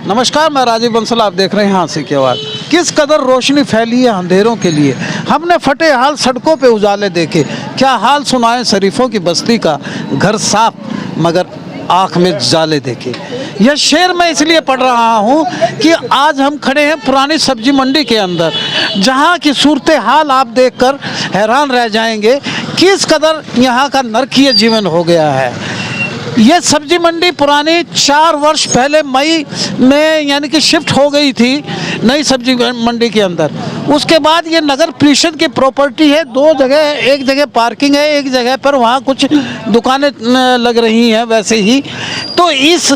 नमस्कार, मैं राजीव बंसल, आप देख रहे हैं हाँसी की आवाज़। किस कदर रोशनी फैली है अंधेरों के लिए, हमने फटे हाल सड़कों पे उजाले देखे। क्या हाल सुनाए शरीफों की बस्ती का, घर साफ मगर आँख में जाले देखे। यह शेर मैं इसलिए पढ़ रहा हूँ कि आज हम खड़े हैं पुरानी सब्जी मंडी के अंदर, जहाँ की सूरत हाल आप देखकर हैरान रह जाएंगे किस कदर यहाँ का नरकीय जीवन हो गया है। ये सब्जी मंडी पुरानी 4 वर्ष पहले मई में यानी कि शिफ्ट हो गई थी नई सब्जी मंडी के अंदर। उसके बाद ये नगर परिषद की प्रॉपर्टी है। 2 जगह, एक जगह पार्किंग है, एक जगह पर वहाँ कुछ दुकानें लग रही हैं वैसे ही। तो इस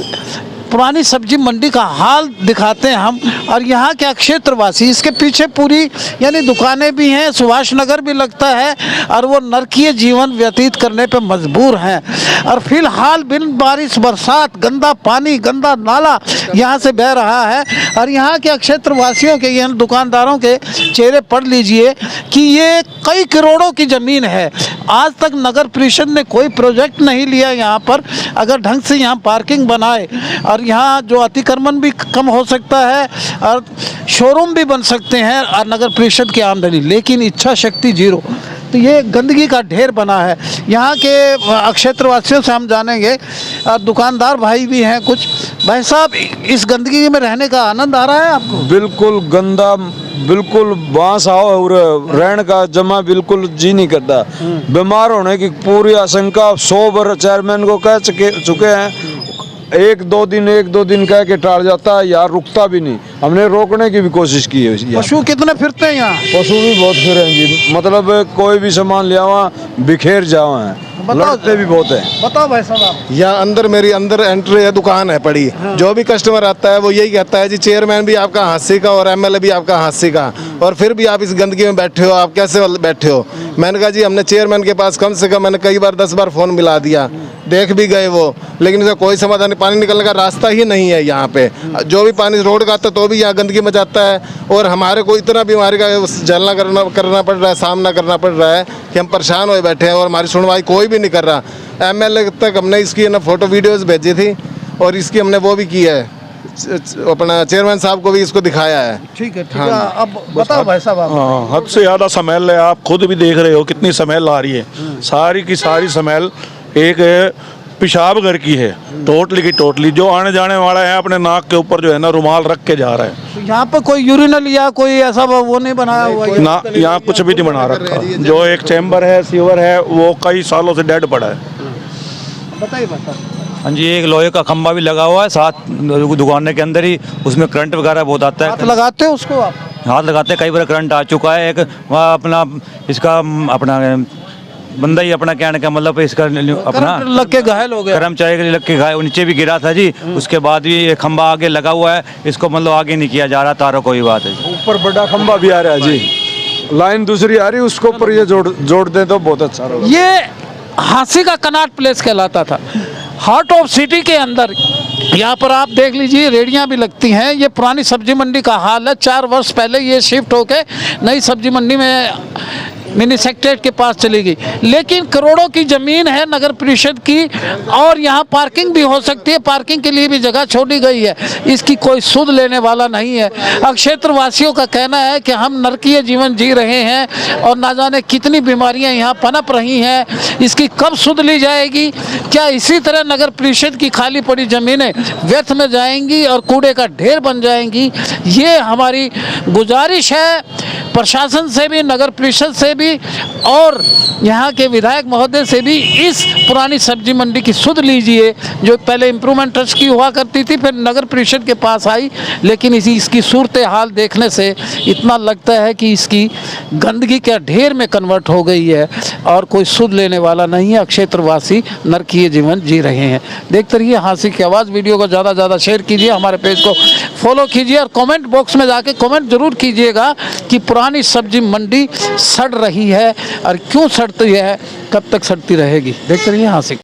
पुरानी सब्जी मंडी का हाल दिखाते हैं हम, और यहाँ के क्षेत्रवासी इसके पीछे पूरी यानी दुकानें भी हैं, सुभाष नगर भी लगता है, और वो नरकीय जीवन व्यतीत करने पे मजबूर हैं। और फिलहाल बिन बारिश बरसात गंदा पानी, गंदा नाला यहाँ से बह रहा है। और यहाँ के क्षेत्रवासियों के, यहाँ दुकानदारों के चेहरे पढ़ लीजिए कि ये कई करोड़ों की ज़मीन है। आज तक नगर परिषद ने कोई प्रोजेक्ट नहीं लिया यहाँ पर। अगर ढंग से यहाँ पार्किंग बनाए और यहाँ जो अतिक्रमण भी कम हो सकता है और शोरूम भी बन सकते हैं और नगर परिषद की आमदनी, लेकिन इच्छा शक्ति जीरो। तो ये गंदगी का ढेर बना है। यहाँ के क्षेत्रवासियों से हम जानेंगे, और दुकानदार भाई भी हैं कुछ। भाई साहब, इस गंदगी में रहने का आनंद आ रहा है आपको? बिल्कुल गंदा, बिल्कुल बांस आओ और रहने का जमा बिल्कुल जी नहीं करता। बीमार होने की पूरी आशंका 100 बार चेयरमैन को कह चुके हैं। एक दो दिन कह के टाल जाता है यार, रुकता भी नहीं। हमने रोकने की भी कोशिश की है। पशु कितने फिरते हैं यहाँ? पशु भी बहुत फिरे हैं जी, मतलब कोई भी सामान ले आवा बिखेर जावा है, लड़ते भी बहुत है। बताओ भाई साहब आप। यहाँ अंदर मेरी अंदर एंट्री है, दुकान है पड़ी। हाँ। जो भी कस्टमर आता है वो यही कहता है जी चेयरमैन भी आपका हादसे का और एमएलए भी आपका हादसे का, और फिर भी आप इस गंदगी में बैठे हो, आप कैसे बैठे हो। मैंने कहा जी हमने चेयरमैन के पास कम से कम मैंने कई बार 10 बार फ़ोन मिला दिया, देख भी गए वो, लेकिन इसका कोई समाधान नहीं। पानी निकलने का रास्ता ही नहीं है यहाँ पे। जो भी पानी रोड का आता है तो भी यहाँ गंदगी मचाता है, और हमारे को इतना बीमारी का झेलना करना पड़ रहा है, सामना करना पड़ रहा है कि हम परेशान हुए बैठे हैं, और हमारी सुनवाई कोई भी नहीं कर रहा। एमएलए तक हमने इसकी ना फोटो वीडियोस भेजी थी, और इसकी हमने वो भी की है, अपना चेयरमैन साहब को भी इसको दिखाया है। ठीक है, ठीक है। अब बताओ भाई साहब आप। हद से ज़्यादा स्मेल है, आप खुद भी देख रहे हो कितनी स्मेल आ रही है। सारी की सारी स्मेल एक पेशाब घर की है, टोटली की टोटली। जो आने जाने वाला है अपने नाक के ऊपर जो है ना रुमाल रख के जा रहा है। तो यहाँ पर कोई यूरिनल या कोई ऐसा वो नहीं बनाया हुआ है? ना, यहाँ कुछ भी नहीं बना रखा। जो एक चैम्बर है, सीवर है, वो कई सालों से डेड पड़ा है। बताइए बता। हाँ जी, एक लोहे का खंभा भी लगा हुआ है साथ दुकान के अंदर ही, उसमें करंट वगैरह बहुत आता है। हाथ लगाते हो उसको आप? हाथ लगाते, कई बार करंट आ चुका है। एक वहाँ अपना इसका अपना बंदा ही अपना कहने का मतलब इसका अपना लग के घायल हो गया, कर्मचारी के लग के घायल, नीचे भी गिरा था जी। उसके बाद भी ये खंभा आगे लगा हुआ है, इसको मतलब आगे नहीं किया जा रहा, तारों को ही बात है। ऊपर बड़ा खंभा भी आ रहा है जी, लाइन दूसरी आ रही है, उसको ऊपर ये जोड़ दे तो बहुत अच्छा रहेगा। ये हाँसी का कनाट प्लेस कहलाता था, हार्ट ऑफ सिटी के अंदर। यहाँ पर आप देख लीजिए रेहड़ियाँ भी लगती हैं। ये पुरानी सब्जी मंडी का हाल है। 4 वर्ष पहले ये शिफ्ट होके नई सब्जी मंडी में मिनी सेक्रेटरीट के पास चली गई, लेकिन करोड़ों की ज़मीन है नगर परिषद की, और यहाँ पार्किंग भी हो सकती है, पार्किंग के लिए भी जगह छोड़ी गई है। इसकी कोई सुध लेने वाला नहीं है। अब क्षेत्रवासियों का कहना है कि हम नरकीय जीवन जी रहे हैं, और ना जाने कितनी बीमारियाँ यहाँ पनप रही हैं। इसकी कब सुध ली जाएगी? क्या इसी तरह नगर परिषद की खाली पड़ी ज़मीनें व्यर्थ में जाएंगी और कूड़े का ढेर बन जाएंगी? ये हमारी गुजारिश है प्रशासन से भी, नगर परिषद से भी, और यहाँ के विधायक महोदय से भी। इस पुरानी सब्जी मंडी की सुध लीजिए, जो पहले इम्प्रूवमेंट ट्रस्ट की हुआ करती थी, फिर नगर परिषद के पास आई, लेकिन इसकी सूरत हाल देखने से इतना लगता है कि इसकी गंदगी के ढेर में कन्वर्ट हो गई है, और कोई सुध लेने वाला नहीं है। क्षेत्रवासी नरकीय जीवन जी रहे हैं। देखते रहिए हाँसी की आवाज़। वीडियो को ज़्यादा से ज़्यादा शेयर कीजिए, हमारे पेज को फॉलो कीजिए, और कमेंट बॉक्स में जाके कमेंट जरूर कीजिएगा कि पुरानी सब्जी मंडी सड़ रही है, और क्यों सड़ती है, कब तक सड़ती रहेगी। देखते रहिए हाँसी।